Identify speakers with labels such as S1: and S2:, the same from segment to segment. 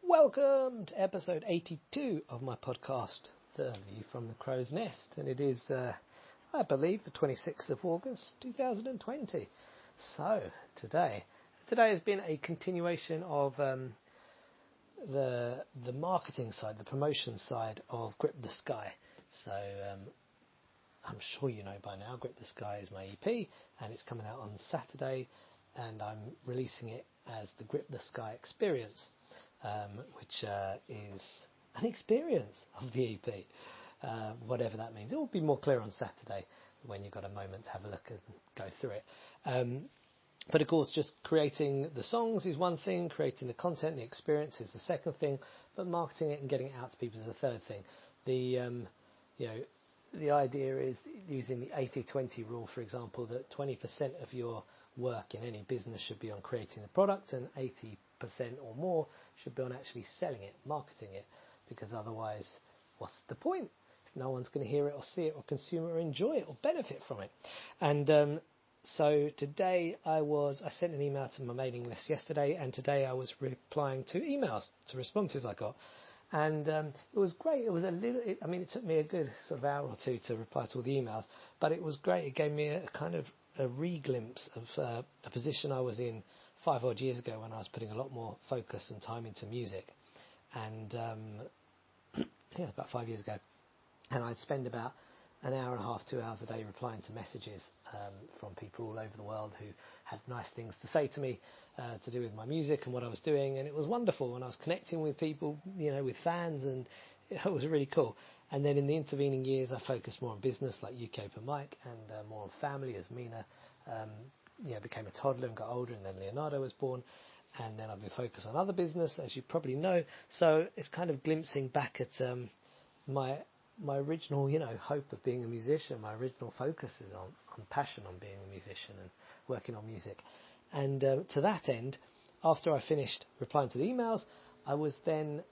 S1: Welcome to episode 82 of my podcast, The View from the Crow's Nest, and it is, I believe, the 26th of August 2020. So, today has been a continuation of the marketing side, the promotion side of Grip the Sky. So, I'm sure you know by now, Grip the Sky is my EP, and it's coming out on Saturday, and I'm releasing it as the Grip the Sky Experience. Which is an experience of the EP, whatever that means. It will be more clear on Saturday when you've got a moment to have a look and go through it. But of course, just creating the songs is one thing, creating the content, the experience is the second thing, but marketing it and getting it out to people is the third thing. The idea is using the 80-20 rule, for example, that 20% of your work in any business should be on creating the product and 80% or more should be on actually selling it, marketing it, because otherwise what's the point if no one's going to hear it or see it or consume it or enjoy it or benefit from it? And so today I sent an email to my mailing list yesterday, and today I was replying to emails, to responses I got, and it was great. It was it took me a good sort of hour or two to reply to all the emails, but it was great. It gave me a kind of a re-glimpse of a position I was in 5 odd years ago when I was putting a lot more focus and time into music, and about 5 years ago, and I'd spend about an hour and a half, 2 hours a day replying to messages from people all over the world who had nice things to say to me to do with my music and what I was doing, and it was wonderful, and I was connecting with people, with fans, and it was really cool. And then in the intervening years I focused more on business, like UK Open Mic, and more on family as Mina became a toddler and got older, and then Leonardo was born, and then I've been focused on other business, as you probably know. So it's kind of glimpsing back at my original, hope of being a musician. My original focus is on passion on being a musician and working on music. And to that end, after I finished replying to the emails, I was then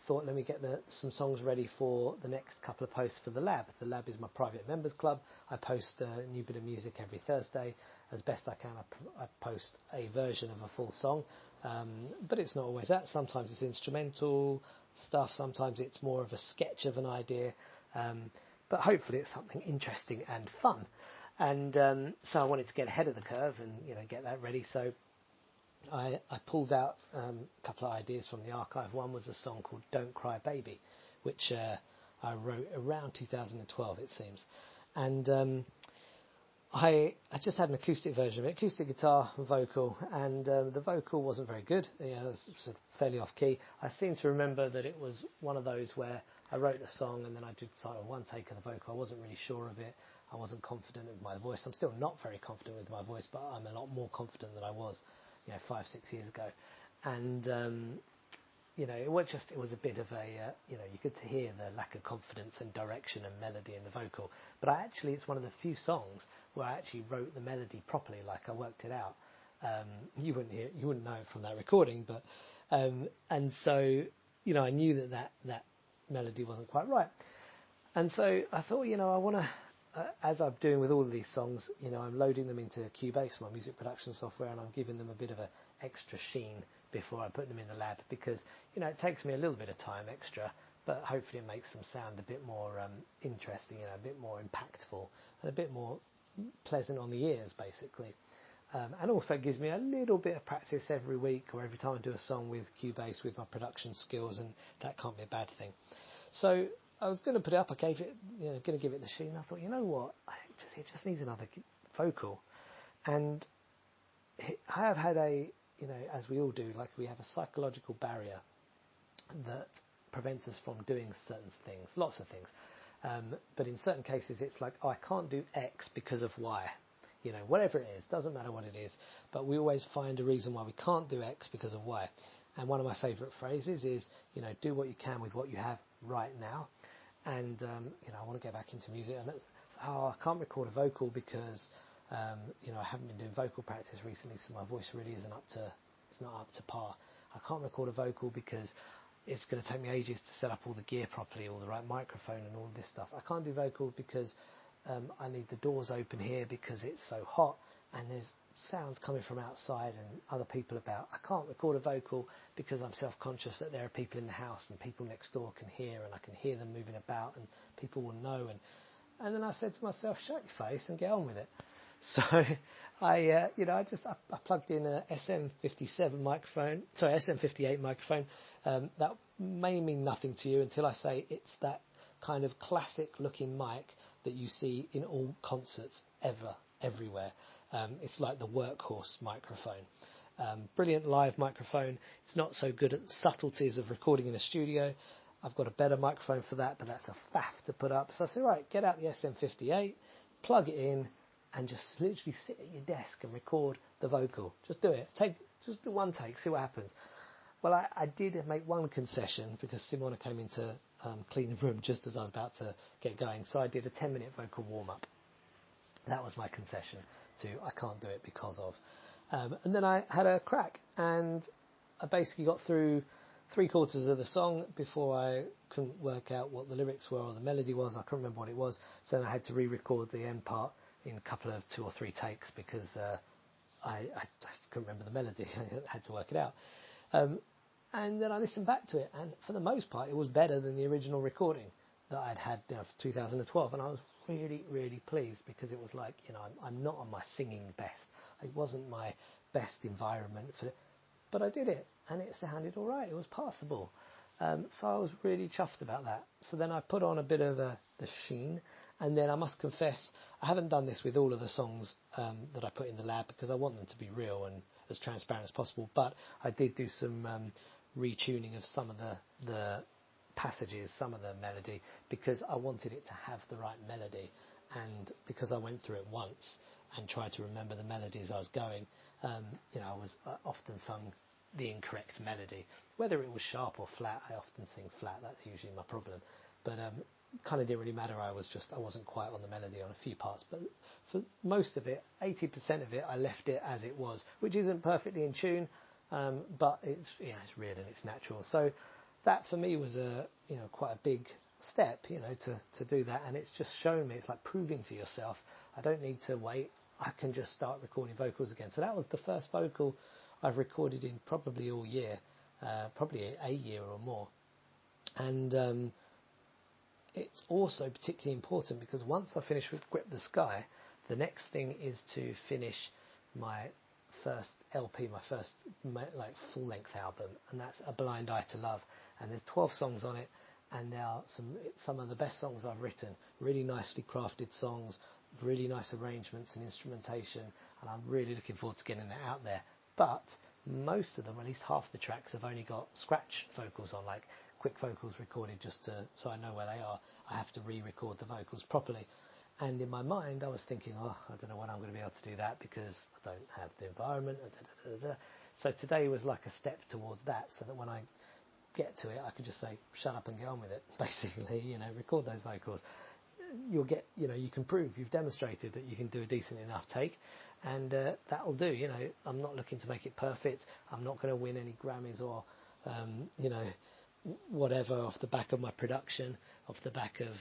S1: thought, let me get some songs ready for the next couple of posts for the Lab. The Lab is my private members club. I post a new bit of music every Thursday. As best I can, I post a version of a full song, but it's not always that. Sometimes it's instrumental stuff, sometimes it's more of a sketch of an idea, but hopefully it's something interesting and fun. And so I wanted to get ahead of the curve and get that ready. So I pulled out a couple of ideas from the archive. One was a song called Don't Cry Baby, which I wrote around 2012, it seems. And I just had an acoustic version of it, acoustic guitar, vocal, and the vocal wasn't very good. It was sort of fairly off key. I seem to remember that it was one of those where I wrote a song and then I did one take of the vocal. I wasn't really sure of it. I wasn't confident with my voice. I'm still not very confident with my voice, but I'm a lot more confident than I was 5-6 years ago. And it was a bit of a you could hear the lack of confidence and direction and melody in the vocal. But it's one of the few songs where I actually wrote the melody properly, like I worked it out. You wouldn't know it from that recording, but and so I knew that melody wasn't quite right. And so I thought, I want to, as I'm doing with all of these songs, I'm loading them into Cubase, my music production software, and I'm giving them a bit of an extra sheen before I put them in the Lab, because it takes me a little bit of time extra, but hopefully it makes them sound a bit more interesting, a bit more impactful, and a bit more pleasant on the ears, basically. And also gives me a little bit of practice every week or every time I do a song with Cubase, with my production skills, and that can't be a bad thing. So I was going to put it up. I gave it, going to give it the sheen. I thought, you know what, it just needs another vocal. And I have had as we all do, like we have a psychological barrier that prevents us from doing certain things, lots of things. But in certain cases, it's like, I can't do X because of Y. Whatever it is, doesn't matter what it is, but we always find a reason why we can't do X because of Y. And one of my favourite phrases is, do what you can with what you have right now. And, I want to get back into music, and I can't record a vocal because, I haven't been doing vocal practice recently, so my voice really it's not up to par. I can't record a vocal because it's going to take me ages to set up all the gear properly, all the right microphone and all this stuff. I can't do vocals because I need the doors open here because it's so hot, and there's sounds coming from outside and other people about. I can't record a vocal because I'm self-conscious that there are people in the house and people next door can hear, and I can hear them moving about and people will know. And then I said to myself, shut your face and get on with it. So I plugged in a SM58 microphone. That may mean nothing to you until I say it's that kind of classic looking mic that you see in all concerts everywhere. It's like the workhorse microphone. Brilliant live microphone. It's not so good at the subtleties of recording in a studio. I've got a better microphone for that, but that's a faff to put up. So I said, right, get out the SM58, plug it in, and just literally sit at your desk and record the vocal. Just do it. Just do one take, see what happens. Well, I did make one concession because Simona came in to clean the room just as I was about to get going. So I did a 10-minute vocal warm-up. That was my concession to I can't do it because of. And then I had a crack, and I basically got through 3/4 of the song before I couldn't work out what the lyrics were or the melody was. I couldn't remember what it was. So then I had to re-record the end part in a couple of 2 or 3 takes because I just couldn't remember the melody. I had to work it out. And then I listened back to it, and for the most part, it was better than the original recording that I'd had for 2012. And I was really, really pleased because it was like, I'm not on my singing best. It wasn't my best environment for it, but I did it, and it sounded all right. It was passable. So I was really chuffed about that. So then I put on a bit of the sheen, and then I must confess, I haven't done this with all of the songs that I put in the lab because I want them to be real and as transparent as possible, but I did do some retuning of some of the passages, some of the melody, because I wanted it to have the right melody, and because I went through it once and tried to remember the melody as I was going, I was often sung the incorrect melody. Whether it was sharp or flat, I often sing flat. That's usually my problem. But kind of didn't really matter. I wasn't quite on the melody on a few parts. But for most of it, 80% of it, I left it as it was, which isn't perfectly in tune, but it's real and it's natural. So that for me was quite a big step, to do that. And it's just shown me, it's like proving to yourself, I don't need to wait. I can just start recording vocals again. So that was the first vocal I've recorded in probably all year, probably a year or more. And it's also particularly important because once I finish with Grip the Sky, the next thing is to finish my first LP, my first full-length album, and that's A Blind Eye to Love. And there's 12 songs on it, and there are some of the best songs I've written, really nicely crafted songs, really nice arrangements and instrumentation, and I'm really looking forward to getting that out there. But most of them, at least half the tracks, have only got scratch vocals on, like quick vocals recorded so I know where they are. I have to re-record the vocals properly. And in my mind, I was thinking, I don't know when I'm going to be able to do that because I don't have the environment. So today was like a step towards that, so that when I get to it, I could just say, shut up and get on with it, basically, record those vocals. You'll get, you can prove, you've demonstrated that you can do a decent enough take, and that'll do. I'm not looking to make it perfect. I'm not going to win any Grammys or, whatever off the back of my production, off the back of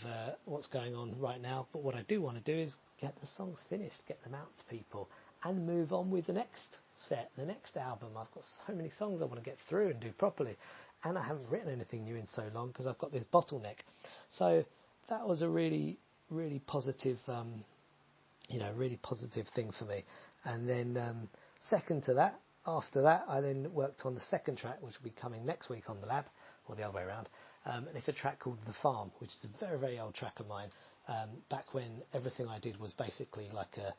S1: what's going on right now. But what I do want to do is get the songs finished, get them out to people, and move on with the next set, the next album. I've got so many songs I want to get through and do properly, and I haven't written anything new in so long because I've got this bottleneck. So that was a really, really positive, really positive thing for me. And then second to that, after that, I then worked on the second track, which will be coming next week on the lab, or the other way around. And it's a track called The Farm, which is a very, very old track of mine. Back when everything I did was basically like a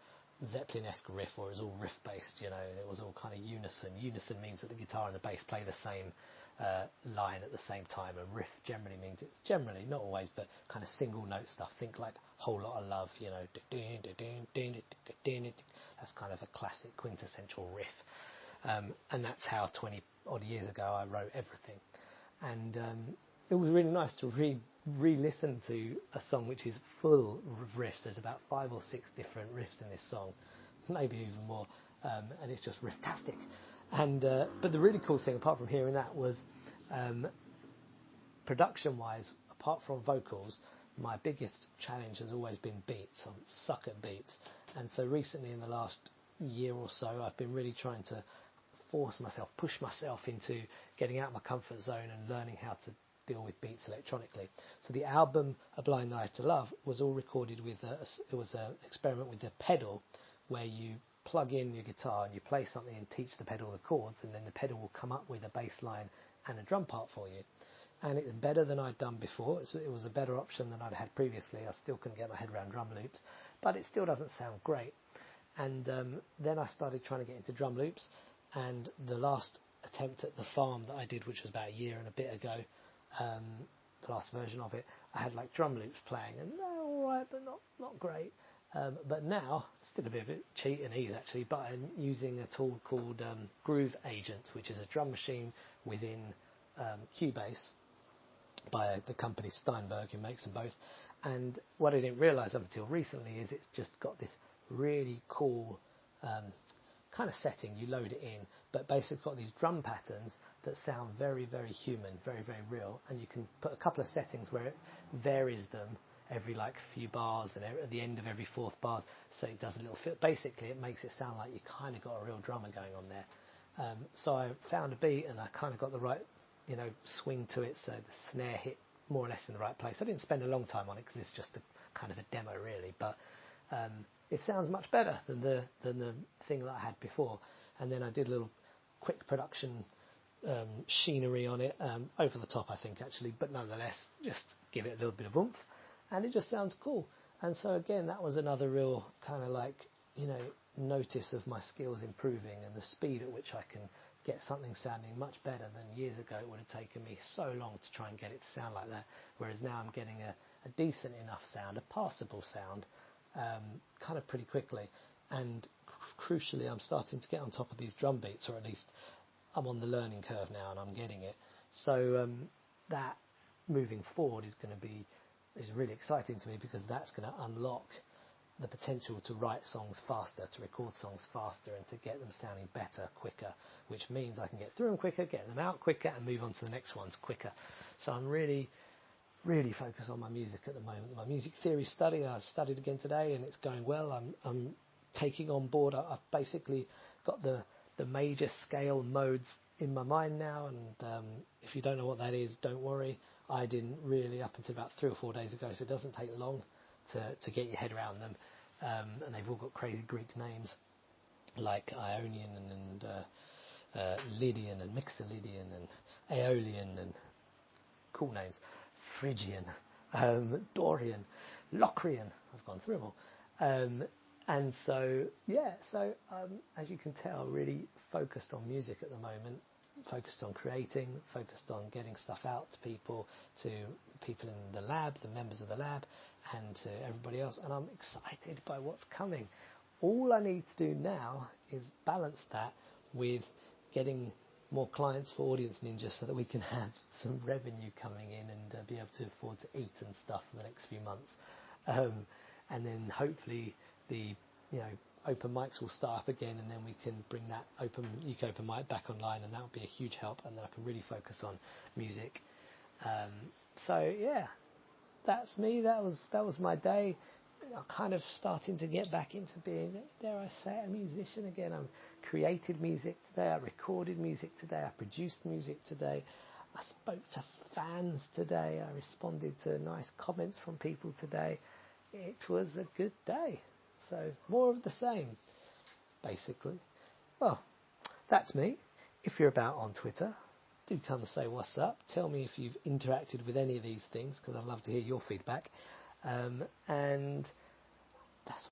S1: Zeppelin-esque riff, or it was all riff-based, and it was all kind of unison. Unison means that the guitar and the bass play the same line at the same time, and riff generally means it's generally, not always, but kind of single note stuff. Think like Whole Lot of Love, that's kind of a classic quintessential riff. And that's how 20 odd years ago I wrote everything. And it was really nice to re-listen to a song which is full of riffs. There's about 5 or 6 different riffs in this song, maybe even more, and it's just riff-tastic. And but the really cool thing, apart from hearing that, was production-wise, apart from vocals, my biggest challenge has always been beats. I suck at beats, and so recently, in the last year or so, I've been really trying to push myself into getting out of my comfort zone and learning how to deal with beats electronically. So the album A Blind Eye to Love was all recorded with it was an experiment with a pedal where you plug in your guitar and you play something and teach the pedal the chords, and then the pedal will come up with a bass line and a drum part for you. And it's better than I'd done before. It was a better option than I'd had previously. I still couldn't get my head around drum loops, but it still doesn't sound great. And then I started trying to get into drum loops, and the last attempt at the farm that I did, which was about a year and a bit ago, the last version of it, I had like drum loops playing, and they're all right, but not great. But now, still a bit of a cheat and ease actually, but I'm using a tool called Groove Agent, which is a drum machine within Cubase by the company Steinberg, who makes them both. And what I didn't realise up until recently is it's just got this really cool kind of setting. You load it in, but basically got these drum patterns that sound very, very human, very, very real. And you can put a couple of settings where it varies them every like few bars, and at the end of every fourth bar, so it does a little fit. Basically, it makes it sound like you kind of got a real drummer going on there. So I found a beat, and I kind of got the right, swing to it, so the snare hit more or less in the right place. I didn't spend a long time on it because it's just a kind of a demo really, but it sounds much better than the thing that I had before. And then I did a little quick production sheenery on it, over the top I think actually, but nonetheless just give it a little bit of oomph, and it just sounds cool. And so again, that was another real kind of like notice of my skills improving and the speed at which I can get something sounding much better than years ago. It would have taken me so long to try and get it to sound like that, whereas now I'm getting a decent enough sound, a passable sound, kind of pretty quickly. And crucially, I'm starting to get on top of these drum beats, or at least I'm on the learning curve now and I'm getting it. So that moving forward is really exciting to me, because that's going to unlock the potential to write songs faster, to record songs faster, and to get them sounding better, quicker, which means I can get through them quicker, get them out quicker, and move on to the next ones quicker. So I'm really focused on my music at the moment. My music theory study, I studied again today, and it's going well. I'm taking on board, I've basically got the major scale modes in my mind now, and if you don't know what that is, don't worry. I didn't really up until about 3 or 4 days ago, so it doesn't take long to get your head around them, and they've all got crazy Greek names like Ionian and Lydian and Mixolydian and Aeolian, and cool names, Phrygian, Dorian, Locrian. I've gone through them all. And so, as you can tell, really focused on music at the moment, focused on creating, focused on getting stuff out to people in the lab, the members of the lab, and to everybody else. And I'm excited by what's coming. All I need to do now is balance that with getting more clients for Audience Ninja, so that we can have some revenue coming in and be able to afford to eat and stuff for the next few months. And then hopefully the open mics will start up again, and then we can bring that UK open mic back online, and that would be a huge help, and then I can really focus on music. So yeah, that's me. That was my day. I'm kind of starting to get back into being, dare I say it, a musician again. I created music today, I recorded music today, I produced music today, I spoke to fans today, I responded to nice comments from people today. It was a good day. So more of the same, basically. Well, that's me. If you're about on Twitter, do come and say what's up. Tell me if you've interacted with any of these things, because I'd love to hear your feedback. And that's